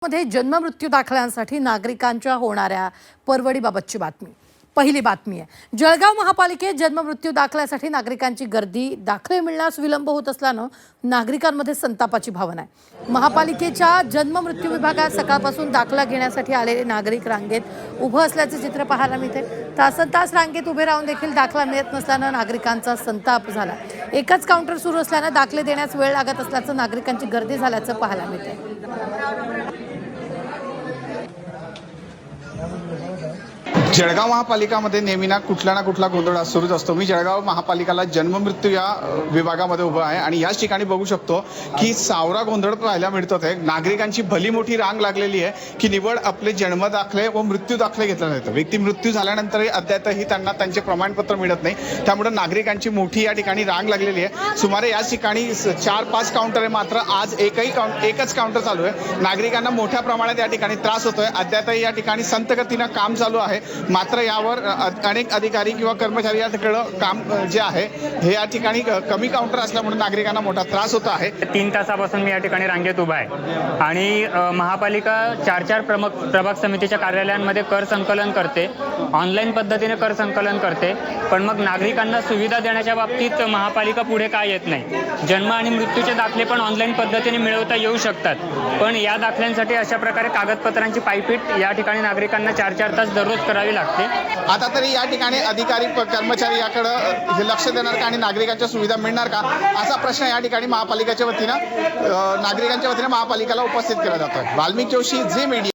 मध्ये जन्म मृत्यू दाखल्यांसाठी नागरिकांच्या होणाऱ्या परवडीबाबतची बातमी. पहिली बातमी आहे, जळगाव महापालिकेत जन्म मृत्यू दाखल्यासाठी नागरिकांची गर्दी. दाखले मिळण्यास विलंब होत असल्यानं नागरिकांमध्ये संतापाची भावना आहे. महापालिकेच्या जन्म मृत्यू विभागात सकाळपासून दाखला घेण्यासाठी आलेले नागरिक रांगेत उभं असल्याचे चित्र पाहायला मिळते. तासनतास रांगेत उभे राहून देखील दाखला मिळत नसल्यानं नागरिकांचा संताप झाला. एकच काउंटर सुरू असल्यानं दाखले देण्यास वेळ लागत असल्याचं नागरिकांची गर्दी झाल्याचं पाहायला मिळते. जळगाव महापालिकामध्ये नेहमी ना कुठला गोंधळ सुरूच असतो. मी जळगाव महापालिकाला जन्ममृत्यू या विभागामध्ये उभा आहे आणि याच ठिकाणी बघू शकतो की सावरा गोंधळ पाहायला मिळतो. नागरिकांची भली मोठी रांग लागलेली आहे की निवड आपले जन्म दाखले व मृत्यू दाखले घेतले जातात. व्यक्ती मृत्यू झाल्यानंतरही अद्यापही त्यांना त्यांचे प्रमाणपत्र मिळत नाही. त्यामुळे नागरिकांची मोठी या ठिकाणी रांग लागलेली आहे. सुमारे याच ठिकाणी 4-5 काउंटर आहे, मात्र आज एकच काउंटर चालू आहे. नागरिकांना मोठ्या प्रमाणात या ठिकाणी त्रास होतोय. अद्यापही या ठिकाणी संतगतीनं काम चालू आहे, मात्र यावर अनेक अधिकारी किंवा कर्मचारी याकडे काम जे आहे हे या ठिकाणी कमी काउंटर असल्यामुळे नागरिकांना मोठा त्रास होत आहे. 3 तासापासून मी या ठिकाणी रांगेत उभा आहे आणि महापालिका 4 प्रभाग समितीच्या कार्यालयांमध्ये कर संकलन करते, ऑनलाईन पद्धतीने कर संकलन करते, पण मग नागरिकांना सुविधा देण्याच्या बाबतीत महापालिका पुढे काय येत नाही. जन्म आणि मृत्यूचे दाखले पण ऑनलाईन पद्धतीने मिळवता येऊ शकतात, पण या दाखल्यांसाठी अशा प्रकारे कागदपत्रांची पायपीट या ठिकाणी नागरिकांना 4-4 तास दररोज करावी लागते. आता तरी या ठिकाणी अधिकारी कर्मचारी याकडे हे लक्ष देणार का आणि नागरिकांच्या सुविधा मिळणार का, असा प्रश्न या ठिकाणी महापालिकेच्या वतीनं नागरिकांच्या वतीनं महापालिकेला उपस्थित केला जातोय. वाल्मिक जोशी, झी मीडिया.